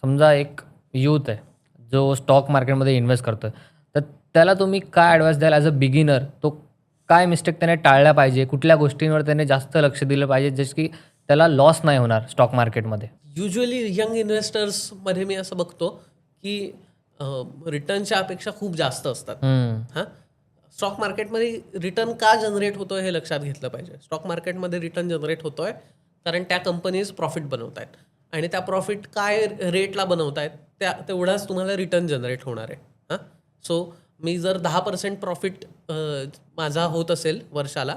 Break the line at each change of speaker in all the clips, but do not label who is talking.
समजा एक यूथ आहे, जो स्टॉक मार्केटमध्ये इन्व्हेस्ट करतोय, तर त्याला तुम्ही काय ॲडवाइस द्याल ॲज अ बिगिनर? तो काय मिस्टेक त्याने टाळल्या पाहिजे? कुठल्या गोष्टींवर त्याने जास्त लक्ष दिलं पाहिजे, जसं की त्याला लॉस नाही होणार स्टॉक मार्केटमध्ये?
युजुअली यंग इन्व्हेस्टर्समध्ये मी असं बघतो की रिटर्नच्या अपेक्षा खूप जास्त असतात.
हं.
हां, स्टॉक मार्केटमध्ये रिटर्न का जनरेट होतोय हे लक्षात घेतलं पाहिजे. स्टॉक मार्केटमध्ये रिटर्न जनरेट होतोय कारण त्या कंपनीज प्रॉफिट बनवत आहेत आणि त्या प्रॉफिट काय रेटला बनवत आहेत तेवढाच तुम्हाला रिटर्न जनरेट होणार आहे. हां, सो मी जर 10% प्रॉफिट माझा होत असेल वर्षाला,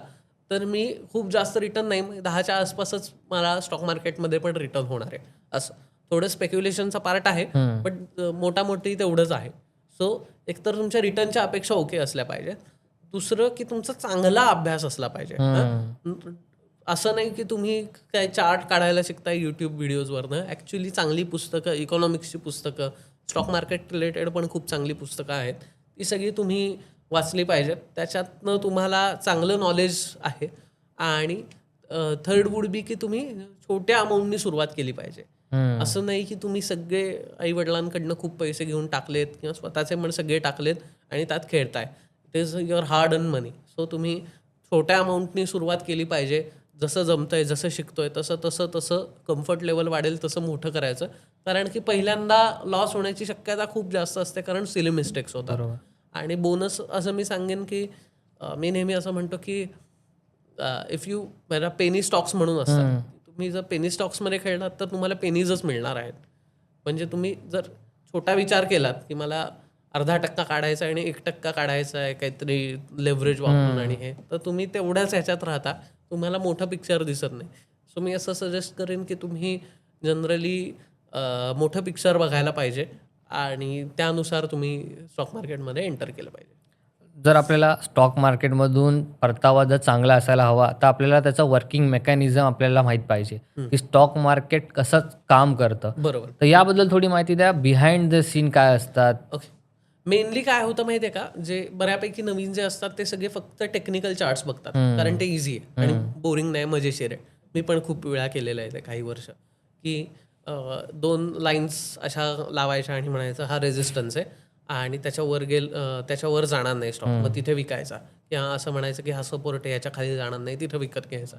तर मी खूप जास्त रिटर्न नाही, 10च्या आसपासच मला स्टॉक मार्केटमध्ये पण रिटर्न होणार आहे. असं थोडं स्पेक्युलेशनचा पार्ट आहे,
हं.
बट मोठामोठी तेवढंच आहे. सो एकतर तुमच्या रिटर्नच्या अपेक्षा ओके असल्या पाहिजेत. दुसरं की तुमचा चांगला अभ्यास असला पाहिजे.
हं.
असं नाही की तुम्ही काय चार्ट काढायला शिकताय यूट्यूब व्हिडिओजवरनं. ॲक्च्युअली चांगली पुस्तकं, इकॉनॉमिक्सची पुस्तकं, स्टॉक मार्केट रिलेटेड पण खूप चांगली पुस्तकं आहेत. ती सगळी तुम्ही वाचली पाहिजेत. त्याच्यातनं तुम्हाला चांगलं नॉलेज आहे. आणि थर्ड वुड बी की तुम्ही छोट्या अमाऊंटनी सुरुवात केली पाहिजे.
हं.
असं नाही की तुम्ही सगळे आई-वडिलांकडनं खूप पैसे घेऊन टाकलेत किंवा स्वतःचे पण सगळे टाकलेत आणि त्यात खेळताय. ते is your hard earn money. So तुम्ही छोट्या अमाऊंटनी सुरुवात केली पाहिजे. जसं जमतंय, जसं शिकतोय तसं कम्फर्ट लेवल वाढेल तसं मोठं करायचं. कारण की पहिल्यांदा लॉस होण्याची शक्यता खूप जास्त असते कारण सिली मिस्टेक्स होतात.
बरोबर.
आणि बोनस असं मी सांगेन की मी नेहमी असं म्हणतो की इफ यू पेनी स्टॉक्स म्हणून असतात.
हं.
तुम्ही जर पेनी स्टॉक्समध्ये खेळलात तर तुम्हाला पेनीजच मिळणार आहेत. म्हणजे तुम्ही जर छोटा विचार केलात की मला 0.5% काढायचा आहे आणि 1% काढायचा आहे काहीतरी लेव्हरेज वापरून आणि
हं.
हे, तर तुम्ही तेवढ्याच ह्याच्यात राहता. तुम्हाला मोठा पिक्चर दिसत नाही. सो मी असं सजेस्ट करेन की तुम्ही जनरली मोठं पिक्चर बघायला पाहिजे आणि त्यानुसार तुम्ही स्टॉक मार्केटमध्ये एंटर केलं पाहिजे.
जर आपल्याला स्टॉक मार्केटमधून परतावा जर चांगला असायला हवा, तर आपल्याला त्याचं वर्किंग मेकॅनिझम आपल्याला माहीत पाहिजे,
हं.
की स्टॉक मार्केट कसं काम करतं.
बरोबर.
तर याबद्दल थोडी माहिती द्या. बिहाइंड द सीन काय असतात?
ओके. मेनली काय होतं माहिती आहे का, जे बऱ्यापैकी नवीन जे असतात ते सगळे फक्त टेक्निकल चार्ट्स बघतात. कारण
हं.
ते इझी आहे आणि
हं.
बोरिंग नाही, मजेशीर आहे. मी पण खूप वेळा केलेलं आहे ते काही वर्ष, की 2 लाईन्स अशा लावायच्या आणि म्हणायचं हा रेझिस्टन्स आहे आणि त्याच्यावर जाणार नाही स्टॉक, मग
हं.
तिथे विकायचा. किंवा असं म्हणायचं की हा सपोर्ट आहे, याच्या खाली जाणार नाही, तिथं विकत घ्यायचा.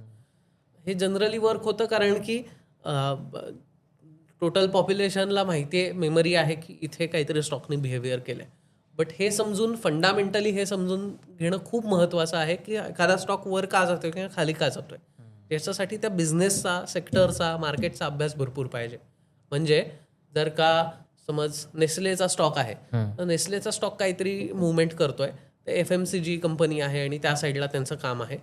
हे जनरली वर्क होतं कारण की टोटल पॉप्युलेशनला माहिती आहे, मेमरी आहे की इथे काहीतरी स्टॉकने बिहेवियर केलंय. बट हे समजून फंडामेंटली हे समजून घेणं खूप महत्त्वाचं आहे की एखादा स्टॉक वर का जातोय किंवा खाली का जातोय. याच्यासाठी त्या बिझनेसचा, सेक्टरचा, मार्केटचा अभ्यास भरपूर पाहिजे. म्हणजे जर का समज नेस्लेचा स्टॉक आहे,
हं.
तर नेस्लेचा स्टॉक काहीतरी मुवमेंट करतोय. ते FMCG कंपनी आहे आणि त्या साईडला त्यांचं काम आहे.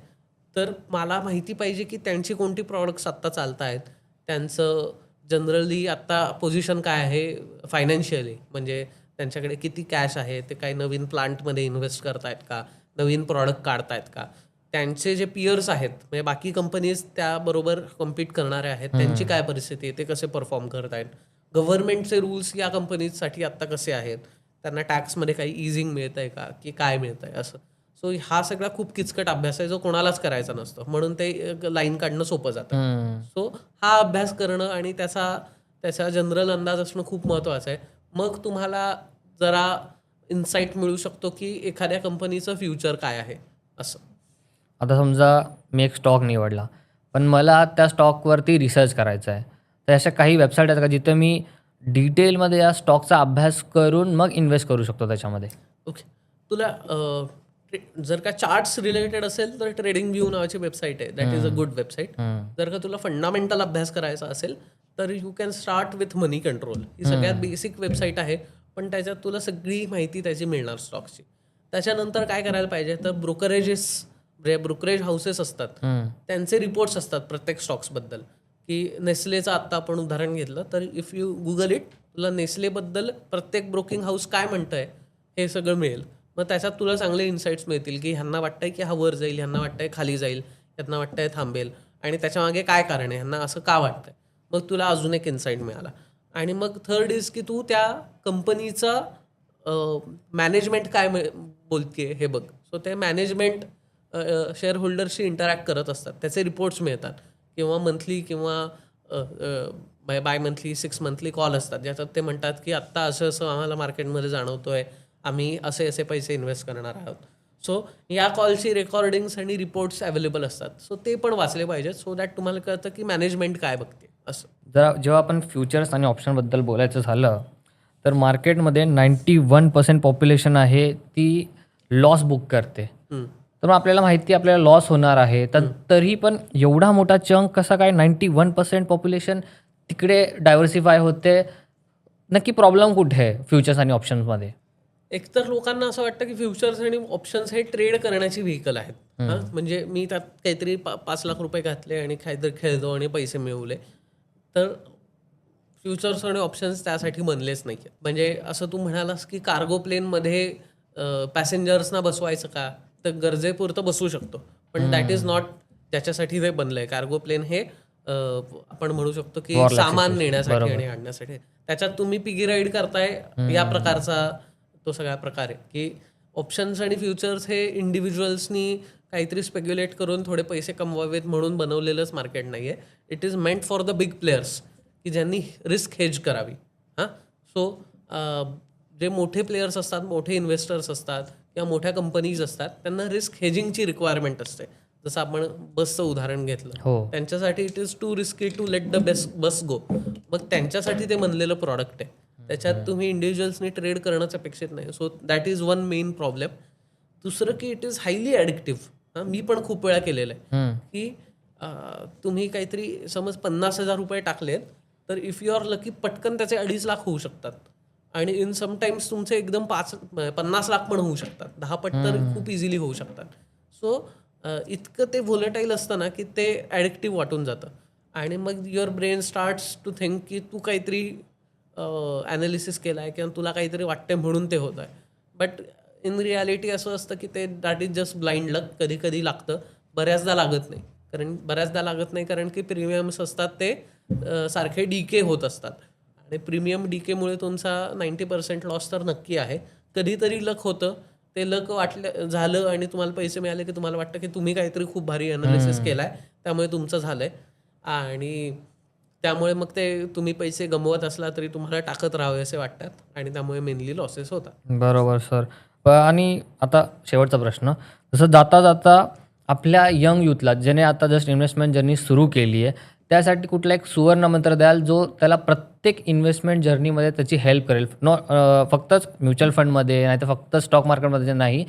तर मला माहिती पाहिजे की त्यांची कोणती प्रॉडक्ट्स आत्ता चालतायत. त्यांचं जनरली आत्ता पोझिशन काय आहे फायनान्शियली, म्हणजे त्यांच्याकडे किती कॅश आहे, ते काही नवीन प्लांटमध्ये इन्व्हेस्ट करतायत का, नवीन प्रॉडक्ट काढतायत का, त्यांचे जे पियर्स आहेत म्हणजे बाकी कंपनीज त्याबरोबर कम्पीट करणारे आहेत, त्यांची
हं.
काय परिस्थिती आहे, ते कसे परफॉर्म करत आहेत, गव्हर्नमेंटचे रूल्स या कंपनीजसाठी आत्ता कसे आहेत, त्यांना टॅक्समध्ये काही इझिंग मिळत आहे का, की काय मिळत आहे असं. सो हा सगळा खूप किचकट अभ्यास आहे जो कोणालाच करायचा नसतो, म्हणून ते लाईन काढणं सोपं जातं.
हं.
सो हा अभ्यास करणं आणि त्याचा जनरल अंदाज असणं खूप महत्त्वाचं आहे. मग तुम्हाला जरा इन्साईट मिळू शकतो की एखाद्या कंपनीचं फ्युचर काय आहे असं.
आता समजा मी एक स्टॉक निवडला, पण मला त्या स्टॉकवरती रिसर्च करायचा आहे. तर अशा काही वेबसाईट आहेत का जिथे मी डिटेलमध्ये या स्टॉकचा अभ्यास करून मग इन्व्हेस्ट करू शकतो त्याच्यामध्ये?
ओके. तुला जर का चार्ट्स रिलेटेड असेल तर ट्रेडिंग व्यू नावाची वेबसाईट आहे. That is a
hmm.
Good website.
Hmm.
जर का तुला फंडामेंटल अभ्यास करायचा असेल तर you can start with Moneycontrol. ही सगळ्यात
हं.
बेसिक वेबसाईट आहे, पण त्याच्यात तुला सगळी माहिती त्याची मिळणार स्टॉक्सची. त्याच्यानंतर काय करायला पाहिजे तर ब्रोकरेज हाऊसेस असतात,
हं.
त्यांचे रिपोर्ट्स असतात प्रत्येक स्टॉक्सबद्दल. की नेस्लेचं आत्ता आपण उदाहरण घेतलं तर इफ यू गुगल इट, तुला नेस्लेबद्दल प्रत्येक ब्रोकिंग हाऊस काय म्हणतंय हे सगळं मिळेल. मग त्याच्यात तुला चांगले इन्साईट्स मिळतील की ह्यांना वाटतंय की हा वर जाईल, ह्यांना वाटतंय खाली जाईल, ह्यांना वाटतंय थांबेल आणि त्याच्यामागे काय कारण आहे, ह्यांना असं का वाटतंय. मग तुला अजून एक इन्साईट मिळाला. आणि मग थर्ड इज की तू त्या कंपनीचा मॅनेजमेंट काय बोलतेय हे बघ. सो ते मॅनेजमेंट शेअर होल्डर्सशी इंटरॅक्ट करत असतात, त्याचे रिपोर्ट्स मिळतात किंवा मंथली किंवा बाय मंथली 6 मंथली कॉल असतात, ज्याच्यात ते म्हणतात की आत्ता असं असं आम्हाला मार्केटमध्ये जाणवतोय, आम्ही असे असे पैसे इन्व्हेस्ट करणार आहोत. सो या कॉलची रेकॉर्डिंग्स आणि रिपोर्ट्स अवेलेबल असतात. सो ते पण वाचले पाहिजेत, सो दॅट तुम्हाला कळतं की मॅनेजमेंट काय बघते असं.
जेव्हा आपण फ्युचर्स आणि ऑप्शनबद्दल बोलायचं झालं तर मार्केटमध्ये 91% पॉप्युलेशन आहे ती लॉस बुक करते.
हम्म.
तर मग आपल्याला माहिती आहे आपल्याला लॉस होणार आहे, तर तरी पण एवढा मोठा चंक कसा काय 91% पॉप्युलेशन तिकडे डायव्हर्सिफाय होते? नक्की प्रॉब्लेम कुठे आहे फ्युचर्स आणि ऑप्शन्समध्ये?
एकतर लोकांना असं वाटतं की फ्युचर्स आणि ऑप्शन्स हे ट्रेड करण्याची व्हेकल आहेत. हां, म्हणजे मी त्यात काहीतरी 5 लाख रुपये घातले आणि काहीतरी खेळलो आणि पैसे मिळवले. तर फ्युचर्स आणि ऑप्शन्स त्यासाठी बनलेच नाही आहेत. म्हणजे असं तू म्हणालास की कार्गो प्लेनमध्ये पॅसेंजर्सना बसवायचं का, तर गरजेपुरतं बसवू शकतो, पण दॅट इज नॉट ज्याच्यासाठी ते बनलं आहे. कार्गो प्लेन हे आपण म्हणू शकतो की
Warlike
सामान
situation.
नेण्यासाठी
बरोबर.
आणि आणण्यासाठी. त्याच्यात तुम्ही पिगी राईड करताय या प्रकारचा तो सगळा प्रकार आहे की ऑप्शन्स आणि फ्युचर्स हे इंडिव्हिज्युअल्सनी काहीतरी स्पेक्युलेट करून थोडे पैसे कमवावेत म्हणून बनवलेलंच मार्केट नाही आहे. It is meant for the big players की ज्यांनी रिस्क हेज करावी. हां, सो जे मोठे प्लेयर्स असतात, मोठे इन्व्हेस्टर्स असतात किंवा मोठ्या कंपनीज असतात, त्यांना रिस्क हेजिंगची रिक्वायरमेंट असते. जसं आपण बसचं उदाहरण घेतलं,
हो.
त्यांच्यासाठी it is too risky to let the bus go. मग त्यांच्यासाठी ते बनलेलं प्रॉडक्ट आहे. त्याच्यात तुम्ही इंडिव्हिज्युअल्सनी ट्रेड करणंच अपेक्षित नाही. So that is one main problem. दुसरं की इट इज हायली ॲडिक्टिव्ह. मी पण खूप वेळा केलेलं आहे की तुम्ही काहीतरी समज 50,000 रुपये टाकलेत, तर इफ यू आर लकी पटकन त्याचे 2.5 लाख होऊ शकतात आणि इन समटाईम्स तुमचे एकदम 50 लाख पण होऊ शकतात. 10 पट तर खूप इझिली होऊ शकतात. सो इतकं ते व्होलेटाईल असतं ना की ते ॲडिक्टिव्ह वाटून जातं आणि मग your brain starts to think की तू काहीतरी ॲनालिसिस केला आहे किंवा तुला काहीतरी वाटतंय म्हणून ते होत आहे. बट इन रियालिटी असं असतं की ते दॅट इज जस्ट ब्लाइंड लक. कधी कधी लागतं, बऱ्याचदा लागत नाही. कारण की प्रीमियम्स असतात ते सारखे डीके होत असतात आणि प्रीमियम डीकेमुळे तुमचा 90% लॉस तर नक्की आहे. कधीतरी लक होतं, ते लक झालं आणि तुम्हाला पैसे मिळाले की तुम्हाला वाटतं की तुम्ही काहीतरी खूप भारी अनालिसिस केला आहे, त्यामुळे तुमचं झालं आहे आणि त्यामुळे मग ते तुम्ही पैसे गमवत असला तरी तुम्हाला टाकत राहावे असे वाटतात आणि त्यामुळे मेनली लॉसेस होतात.
बरोबर सर. आणि आता शेवटचा प्रश्न, जसं जाता जाता आपल्या यंग यूथला ज्याने आता जस्ट इन्व्हेस्टमेंट जर्नी सुरू केली आहे, त्यासाठी कुठला एक सुवर्ण मंत्र द्याल जो त्याला प्रत्येक इन्व्हेस्टमेंट जर्नीमध्ये त्याची हेल्प करेल? फक्तच म्युच्युअल फंडमध्ये नाही तर फक्त स्टॉक मार्केटमध्ये नाही,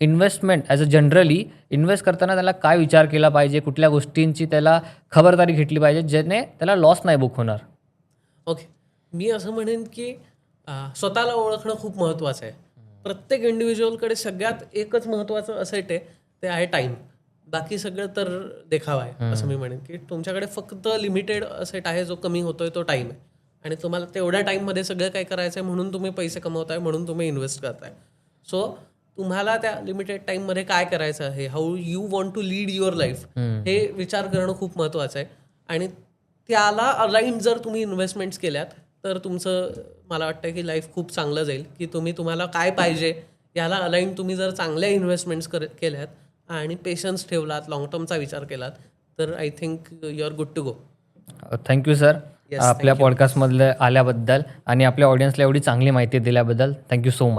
investment as a generally invest करताना त्याला काय विचार केला पाहिजे, कुठल्या गोष्टींची त्याला खबरदारी घेतली पाहिजे ज्याने त्याला लॉस नाही बुक होणार?
ओके, मी असं म्हणेन की स्वतःला ओळखणं खूप महत्त्वाचं आहे. प्रत्येक इंडिव्हिज्युअलकडे सगळ्यात एकच महत्त्वाचं असेट आहे, ते आहे टाईम. बाकी सगळं तर देखावा आहे. असं मी म्हणेन की तुमच्याकडे फक्त लिमिटेड असेट आहे जो कमी होतोय, तो टाईम आहे आणि तुम्हाला तेवढ्या टाईममध्ये सगळं काय करायचं आहे म्हणून तुम्ही पैसे कमवताय, म्हणून तुम्ही इन्व्हेस्ट करताय. सो तुम्हाला त्या लिमिटेड टाईममध्ये काय करायचं आहे, how you want to lead your life, हे विचार करणं खूप महत्त्वाचं आहे आणि त्याला अलाइन जर तुम्ही इन्व्हेस्टमेंट्स केल्यात तर तुमचं मला वाटतं की लाईफ खूप चांगलं जाईल. की तुम्हाला काय पाहिजे याला अलाइन तुम्ही जर चांगल्या इन्व्हेस्टमेंट्स केल्यात आणि पेशन्स ठेवलात, लाँग टर्मचा विचार केलात, तर I think you are good to go.
Thank you sir,
Yes,
आपल्या
thank you.
पॉडकास्टमधलं आल्याबद्दल आणि आपल्या ऑडियन्सला एवढी चांगली माहिती दिल्याबद्दल थँक्यू सो मच.